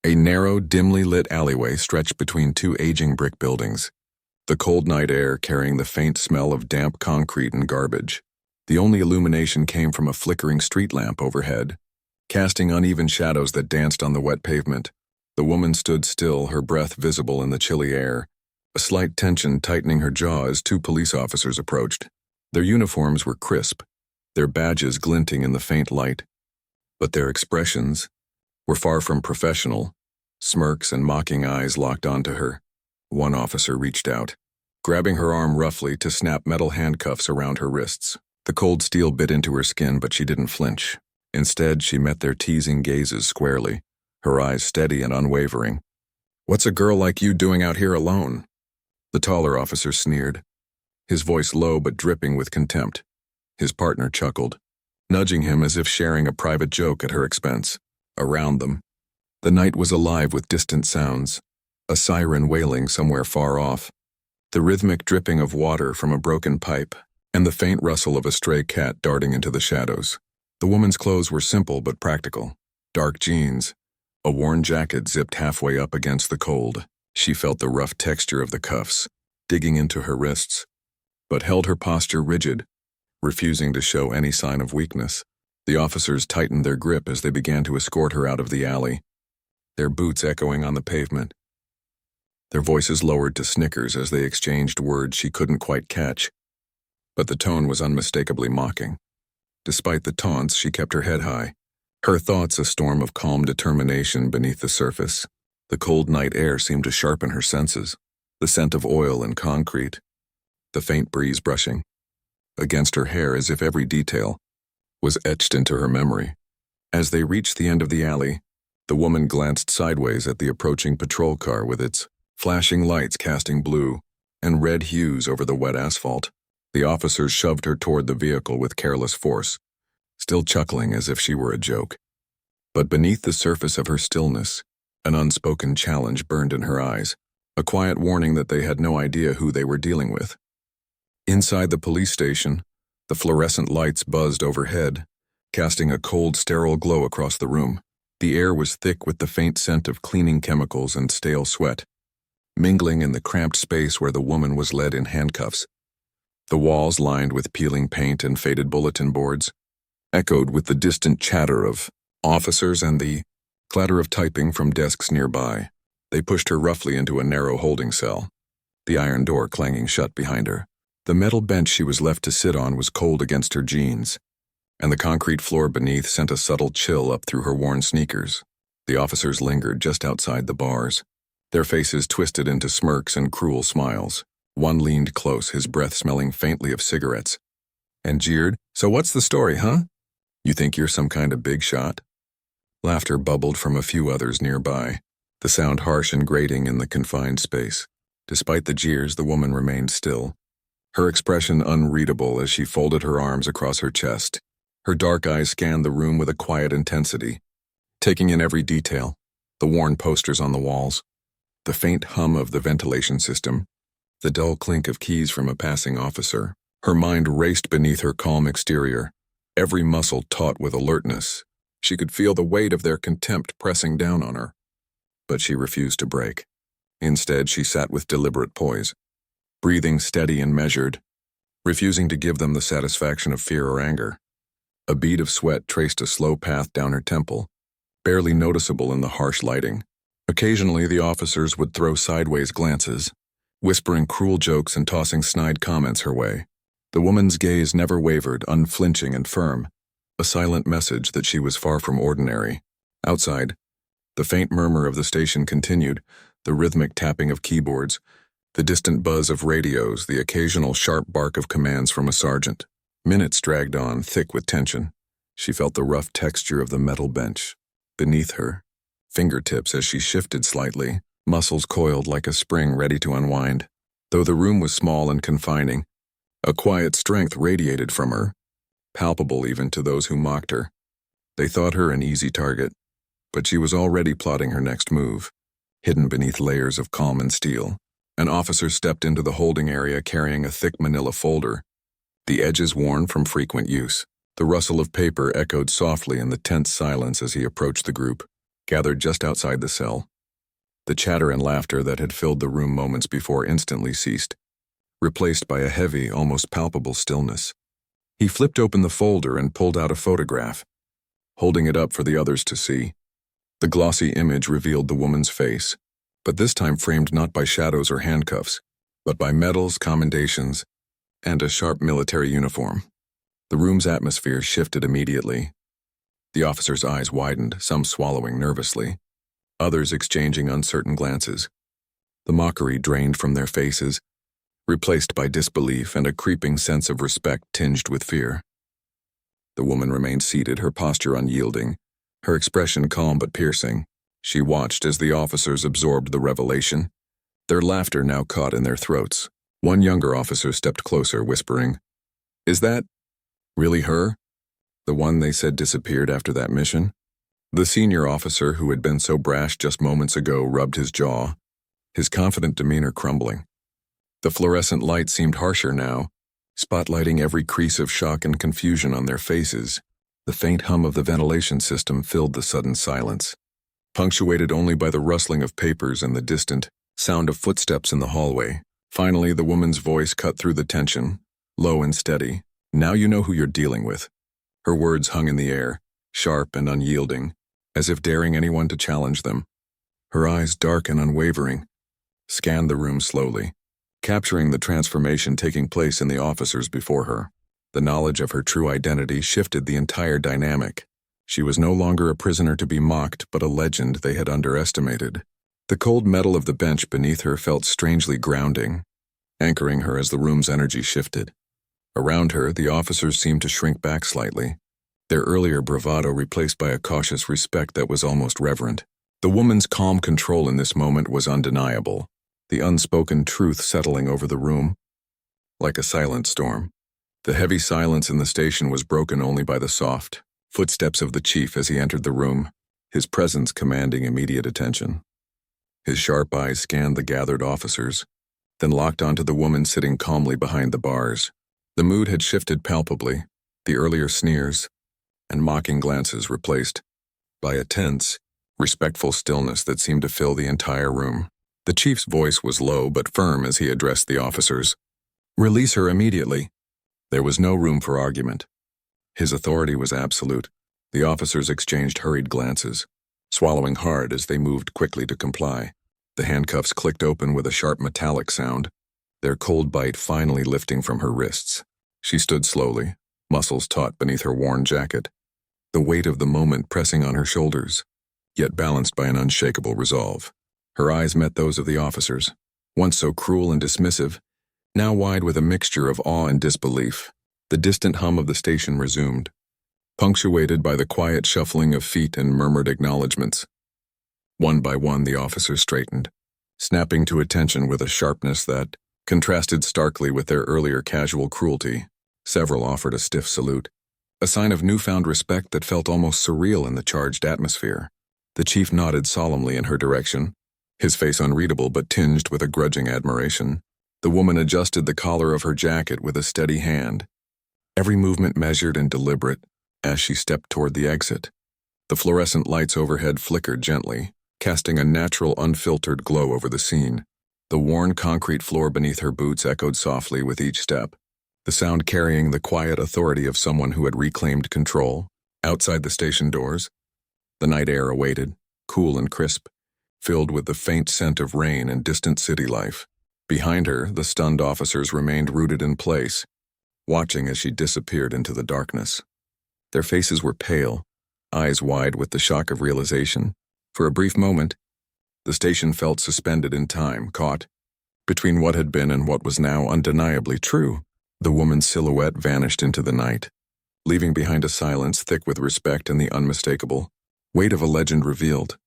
A narrow, dimly lit alleyway stretched between two aging brick buildings, the cold night air carrying the faint smell of damp concrete and garbage. The only illumination came from a flickering street lamp overhead, casting uneven shadows that danced on the wet pavement. The woman stood still, her breath visible in the chilly air, a slight tension tightening her jaw as two police officers approached. Their uniforms were crisp, their badges glinting in the faint light. But their expressions were far from professional. Smirks and mocking eyes locked onto her. One officer reached out, grabbing her arm roughly to snap metal handcuffs around her wrists. The cold steel bit into her skin, but she didn't flinch. Instead, she met their teasing gazes squarely, her eyes steady and unwavering. "What's a girl like you doing out here alone?" The taller officer sneered, his voice low but dripping with contempt. His partner chuckled, nudging him as if sharing a private joke at her expense. Around them, the night was alive with distant sounds, a siren wailing somewhere far off, the rhythmic dripping of water from a broken pipe, and the faint rustle of a stray cat darting into the shadows. The woman's clothes were simple but practical. Dark jeans, a worn jacket zipped halfway up against the cold. She felt the rough texture of the cuffs, digging into her wrists, but held her posture rigid, refusing to show any sign of weakness. The officers tightened their grip as they began to escort her out of the alley, their boots echoing on the pavement. Their voices lowered to snickers as they exchanged words she couldn't quite catch, but the tone was unmistakably mocking. Despite the taunts, she kept her head high, her thoughts a storm of calm determination beneath the surface. The cold night air seemed to sharpen her senses, the scent of oil and concrete, the faint breeze brushing against her hair as if every detail was etched into her memory. As they reached the end of the alley, the woman glanced sideways at the approaching patrol car with its flashing lights casting blue and red hues over the wet asphalt. The officers shoved her toward the vehicle with careless force, still chuckling as if she were a joke. But beneath the surface of her stillness, an unspoken challenge burned in her eyes, a quiet warning that they had no idea who they were dealing with. Inside the police station, the fluorescent lights buzzed overhead, casting a cold, sterile glow across the room. The air was thick with the faint scent of cleaning chemicals and stale sweat, mingling in the cramped space where the woman was led in handcuffs. The walls, lined with peeling paint and faded bulletin boards, echoed with the distant chatter of officers and the clatter of typing from desks nearby. They pushed her roughly into a narrow holding cell, the iron door clanging shut behind her. The metal bench she was left to sit on was cold against her jeans, and the concrete floor beneath sent a subtle chill up through her worn sneakers. The officers lingered just outside the bars, their faces twisted into smirks and cruel smiles. One leaned close, his breath smelling faintly of cigarettes, and jeered, "So what's the story, huh? You think you're some kind of big shot?" Laughter bubbled from a few others nearby, the sound harsh and grating in the confined space. Despite the jeers, the woman remained still, her expression unreadable as she folded her arms across her chest. Her dark eyes scanned the room with a quiet intensity, taking in every detail, the worn posters on the walls, the faint hum of the ventilation system, the dull clink of keys from a passing officer. Her mind raced beneath her calm exterior, every muscle taut with alertness. She could feel the weight of their contempt pressing down on her, but she refused to break. Instead, she sat with deliberate poise, breathing steady and measured, refusing to give them the satisfaction of fear or anger. A bead of sweat traced a slow path down her temple, barely noticeable in the harsh lighting. Occasionally, the officers would throw sideways glances, whispering cruel jokes and tossing snide comments her way. The woman's gaze never wavered, unflinching and firm, a silent message that she was far from ordinary. Outside, the faint murmur of the station continued, the rhythmic tapping of keyboards, the distant buzz of radios, the occasional sharp bark of commands from a sergeant. Minutes dragged on, thick with tension. She felt the rough texture of the metal bench beneath her, fingertips as she shifted slightly, muscles coiled like a spring ready to unwind. Though the room was small and confining, a quiet strength radiated from her, palpable even to those who mocked her. They thought her an easy target, but she was already plotting her next move, hidden beneath layers of calm and steel. An officer stepped into the holding area carrying a thick manila folder, the edges worn from frequent use. The rustle of paper echoed softly in the tense silence as he approached the group. gathered just outside the cell. The chatter and laughter that had filled the room moments before instantly ceased, replaced by a heavy, almost palpable stillness. He flipped open the folder and pulled out a photograph, holding it up for the others to see. The glossy image revealed the woman's face, but this time framed not by shadows or handcuffs, but by medals, commendations, and a sharp military uniform. The room's atmosphere shifted immediately. The officers' eyes widened, some swallowing nervously, others exchanging uncertain glances. The mockery drained from their faces, replaced by disbelief and a creeping sense of respect tinged with fear. The woman remained seated, her posture unyielding, her expression calm but piercing. She watched as the officers absorbed the revelation, their laughter now caught in their throats. One younger officer stepped closer, whispering, "Is that really her? The one they said disappeared after that mission?" The senior officer, who had been so brash just moments ago, rubbed his jaw, his confident demeanor crumbling. The fluorescent light seemed harsher now, spotlighting every crease of shock and confusion on their faces. The faint hum of the ventilation system filled the sudden silence, punctuated only by the rustling of papers and the distant sound of footsteps in the hallway. Finally, the woman's voice cut through the tension, low and steady. "Now you know who you're dealing with." Her words hung in the air, sharp and unyielding, as if daring anyone to challenge them. Her eyes, dark and unwavering, scanned the room slowly, capturing the transformation taking place in the officers before her. The knowledge of her true identity shifted the entire dynamic. She was no longer a prisoner to be mocked, but a legend they had underestimated. The cold metal of the bench beneath her felt strangely grounding, anchoring her as the room's energy shifted. Around her, the officers seemed to shrink back slightly, their earlier bravado replaced by a cautious respect that was almost reverent. The woman's calm control in this moment was undeniable, the unspoken truth settling over the room like a silent storm. The heavy silence in the station was broken only by the soft footsteps of the chief as he entered the room, his presence commanding immediate attention. His sharp eyes scanned the gathered officers, then locked onto the woman sitting calmly behind the bars. The mood had shifted palpably, the earlier sneers and mocking glances replaced by a tense, respectful stillness that seemed to fill the entire room. The chief's voice was low but firm as he addressed the officers. "Release her immediately." There was no room for argument. His authority was absolute. The officers exchanged hurried glances, swallowing hard as they moved quickly to comply. The handcuffs clicked open with a sharp metallic sound, their cold bite finally lifting from her wrists. She stood slowly, muscles taut beneath her worn jacket, the weight of the moment pressing on her shoulders, yet balanced by an unshakable resolve. Her eyes met those of the officers, once so cruel and dismissive, now wide with a mixture of awe and disbelief. The distant hum of the station resumed, punctuated by the quiet shuffling of feet and murmured acknowledgments. One by one, the officers straightened, snapping to attention with a sharpness that contrasted starkly with their earlier casual cruelty. Several offered a stiff salute, a sign of newfound respect that felt almost surreal in the charged atmosphere. The chief nodded solemnly in her direction, his face unreadable but tinged with a grudging admiration. The woman adjusted the collar of her jacket with a steady hand, every movement measured and deliberate as she stepped toward the exit. The fluorescent lights overhead flickered gently, casting a natural, unfiltered glow over the scene. The worn concrete floor beneath her boots echoed softly with each step, the sound carrying the quiet authority of someone who had reclaimed control. Outside the station doors, the night air awaited, cool and crisp, filled with the faint scent of rain and distant city life. Behind her, the stunned officers remained rooted in place, watching as she disappeared into the darkness. Their faces were pale, eyes wide with the shock of realization. For a brief moment, the station felt suspended in time, caught between what had been and what was now undeniably true. The woman's silhouette vanished into the night, leaving behind a silence thick with respect and the unmistakable weight of a legend revealed.